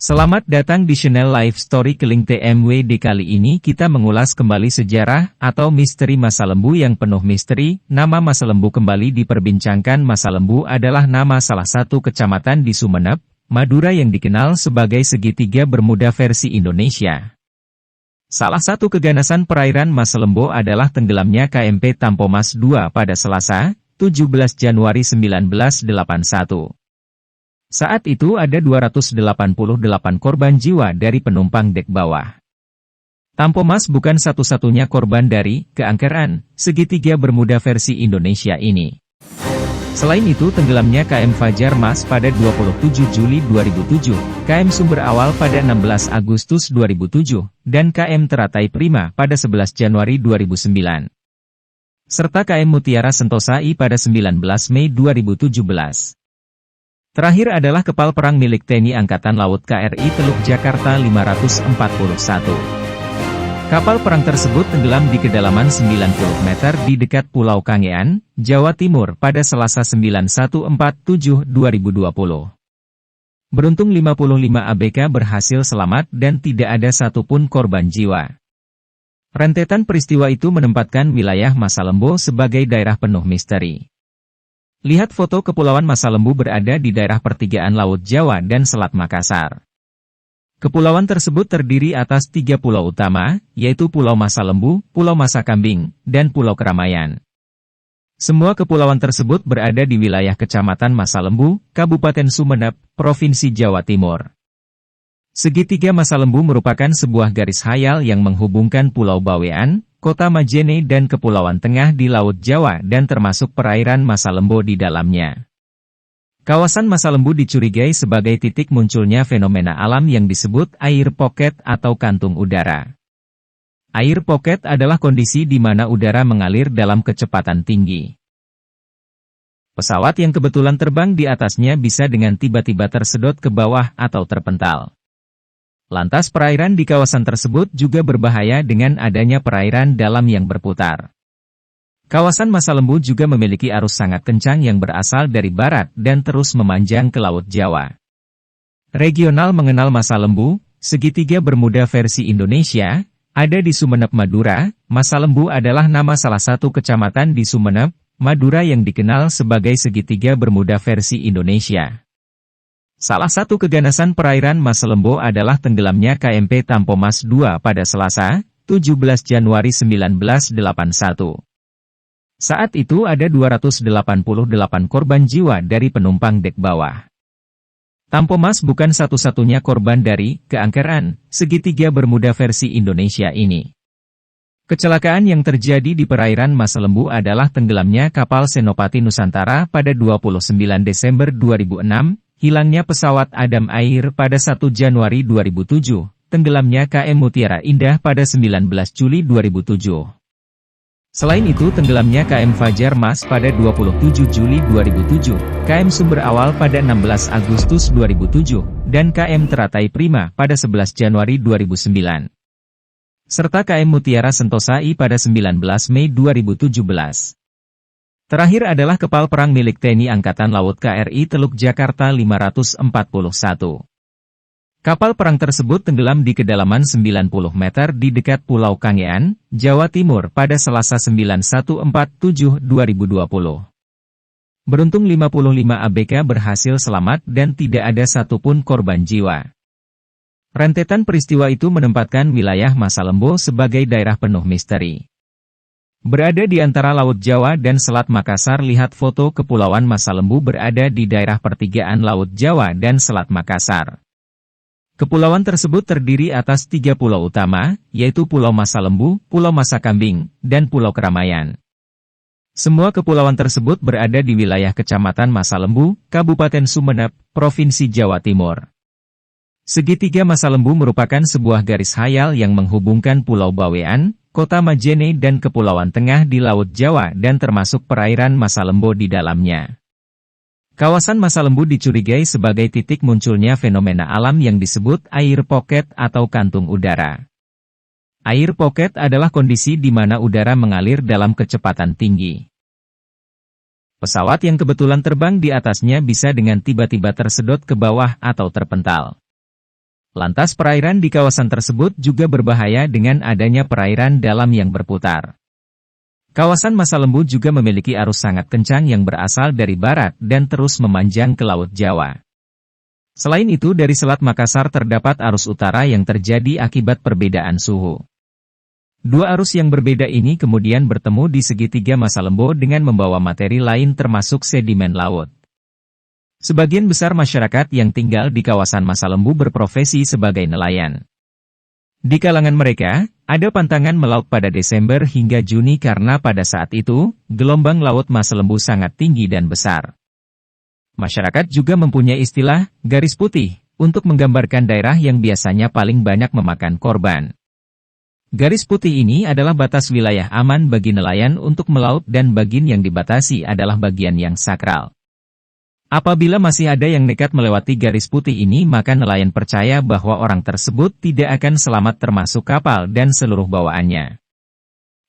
Selamat datang di channel Live Story Keling TMWD. Kali ini kita mengulas kembali sejarah atau misteri Masa Lembu yang penuh misteri. Nama Masa Lembu kembali diperbincangkan. Masa Lembu adalah nama salah satu kecamatan di Sumeneb, Madura yang dikenal sebagai segitiga bermuda versi Indonesia. Salah satu keganasan perairan Masa Lembu adalah tenggelamnya KMP Tampomas II pada Selasa, 17 Januari 1981. Saat itu ada 288 korban jiwa dari penumpang dek bawah. Tampomas bukan satu-satunya korban dari keangkeran segitiga bermuda versi Indonesia ini. Selain itu tenggelamnya KM Fajar Mas pada 27 Juli 2007, KM Sumber Awal pada 16 Agustus 2007, dan KM Teratai Prima pada 11 Januari 2009. Serta KM Mutiara Sentosa I pada 19 Mei 2017. Terakhir adalah kapal perang milik TNI Angkatan Laut KRI Teluk Jakarta 541. Kapal perang tersebut tenggelam di kedalaman 90 meter di dekat Pulau Kangean, Jawa Timur pada Selasa 9147-2020. Beruntung 55 ABK berhasil selamat dan tidak ada satupun korban jiwa. Rentetan peristiwa itu menempatkan wilayah Masa Lembu sebagai daerah penuh misteri. Lihat foto Kepulauan Masa Lembu berada di daerah pertigaan Laut Jawa dan Selat Makassar. Kepulauan tersebut terdiri atas 3 pulau utama, yaitu Pulau Masa Lembu, Pulau Masa Kambing, dan Pulau Keramaian. Semua kepulauan tersebut berada di wilayah Kecamatan Masa Lembu, Kabupaten Sumeneb, Provinsi Jawa Timur. Segitiga Masa Lembu merupakan sebuah garis khayal yang menghubungkan Pulau Bawean, Kota Majene dan Kepulauan Tengah di Laut Jawa dan termasuk perairan Masa Lembu di dalamnya. Kawasan Masa Lembu dicurigai sebagai titik munculnya fenomena alam yang disebut air pocket atau kantung udara. Air pocket adalah kondisi di mana udara mengalir dalam kecepatan tinggi. Pesawat yang kebetulan terbang di atasnya bisa dengan tiba-tiba tersedot ke bawah atau terpental. Lantas perairan di kawasan tersebut juga berbahaya dengan adanya perairan dalam yang berputar. Kawasan Masa Lembu juga memiliki arus sangat kencang yang berasal dari barat dan terus memanjang ke Laut Jawa. Regional mengenal Masa Lembu, segitiga bermuda versi Indonesia, ada di Sumeneb, Madura. Masa Lembu adalah nama salah satu kecamatan di Sumeneb, Madura yang dikenal sebagai segitiga bermuda versi Indonesia. Salah satu keganasan perairan Masa Lembu adalah tenggelamnya KMP Tampomas II pada Selasa, 17 Januari 1981. Saat itu ada 288 korban jiwa dari penumpang dek bawah. Tampomas bukan satu-satunya korban dari keangkeran segitiga bermuda versi Indonesia ini. Kecelakaan yang terjadi di perairan Masa Lembu adalah tenggelamnya kapal Senopati Nusantara pada 29 Desember 2006, hilangnya pesawat Adam Air pada 1 Januari 2007, tenggelamnya KM Mutiara Indah pada 19 Juli 2007. Selain itu tenggelamnya KM Fajar Mas pada 27 Juli 2007, KM Sumber Awal pada 16 Agustus 2007, dan KM Teratai Prima pada 11 Januari 2009. Serta KM Mutiara Sentosa I pada 19 Mei 2017. Terakhir adalah kapal perang milik TNI Angkatan Laut KRI Teluk Jakarta 541. Kapal perang tersebut tenggelam di kedalaman 90 meter di dekat Pulau Kangean, Jawa Timur pada Selasa 9147-2020. Beruntung 55 ABK berhasil selamat dan tidak ada satupun korban jiwa. Rentetan peristiwa itu menempatkan wilayah Masa Lembu sebagai daerah penuh misteri. Berada di antara Laut Jawa dan Selat Makassar. Lihat foto Kepulauan Masa Lembu berada di daerah pertigaan Laut Jawa dan Selat Makassar. Kepulauan tersebut terdiri atas 3 pulau utama, yaitu Pulau Masa Lembu, Pulau Masa Kambing, dan Pulau Keramaian. Semua kepulauan tersebut berada di wilayah Kecamatan Masa Lembu, Kabupaten Sumeneb, Provinsi Jawa Timur. Segitiga Masa Lembu merupakan sebuah garis khayal yang menghubungkan Pulau Bawean, Kota Majene dan Kepulauan Tengah di Laut Jawa dan termasuk perairan Masa Lembu di dalamnya. Kawasan Masa Lembu dicurigai sebagai titik munculnya fenomena alam yang disebut air pocket atau kantung udara. Air pocket adalah kondisi di mana udara mengalir dalam kecepatan tinggi. Pesawat yang kebetulan terbang di atasnya bisa dengan tiba-tiba tersedot ke bawah atau terpental. Lantas perairan di kawasan tersebut juga berbahaya dengan adanya perairan dalam yang berputar. Kawasan Masa Lembu juga memiliki arus sangat kencang yang berasal dari barat dan terus memanjang ke Laut Jawa. Selain itu dari Selat Makassar terdapat arus utara yang terjadi akibat perbedaan suhu. Dua arus yang berbeda ini kemudian bertemu di segitiga Masa Lembu dengan membawa materi lain termasuk sedimen laut. Sebagian besar masyarakat yang tinggal di kawasan Masa Lembu berprofesi sebagai nelayan. Di kalangan mereka, ada pantangan melaut pada Desember hingga Juni karena pada saat itu, gelombang laut Masa Lembu sangat tinggi dan besar. Masyarakat juga mempunyai istilah, garis putih, untuk menggambarkan daerah yang biasanya paling banyak memakan korban. Garis putih ini adalah batas wilayah aman bagi nelayan untuk melaut dan bagian yang dibatasi adalah bagian yang sakral. Apabila masih ada yang nekat melewati garis putih ini maka nelayan percaya bahwa orang tersebut tidak akan selamat termasuk kapal dan seluruh bawaannya.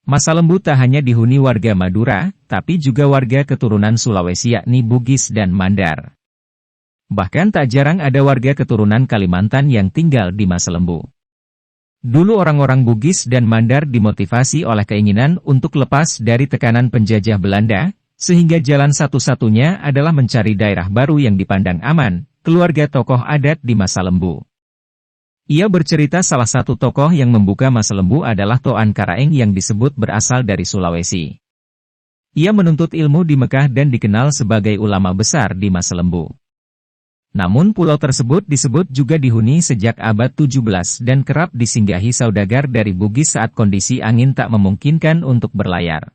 Masa Lembu tak hanya dihuni warga Madura, tapi juga warga keturunan Sulawesi yakni Bugis dan Mandar. Bahkan tak jarang ada warga keturunan Kalimantan yang tinggal di Masa Lembu. Dulu orang-orang Bugis dan Mandar dimotivasi oleh keinginan untuk lepas dari tekanan penjajah Belanda, sehingga jalan satu-satunya adalah mencari daerah baru yang dipandang aman, keluarga tokoh adat di Masa Lembu. Ia bercerita salah satu tokoh yang membuka Masa Lembu adalah Toan Karaeng yang disebut berasal dari Sulawesi. Ia menuntut ilmu di Mekah dan dikenal sebagai ulama besar di Masa Lembu. Namun pulau tersebut disebut juga dihuni sejak abad 17 dan kerap disinggahi saudagar dari Bugis saat kondisi angin tak memungkinkan untuk berlayar.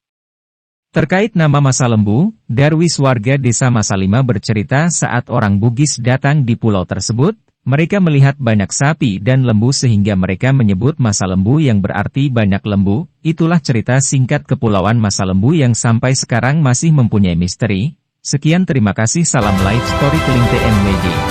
Terkait nama Masa Lembu, Darwis warga desa Masalima bercerita saat orang Bugis datang di pulau tersebut, mereka melihat banyak sapi dan lembu sehingga mereka menyebut Masa Lembu yang berarti banyak lembu. Itulah cerita singkat Kepulauan Masa Lembu yang sampai sekarang masih mempunyai misteri. Sekian terima kasih salam live storytelling TMWG.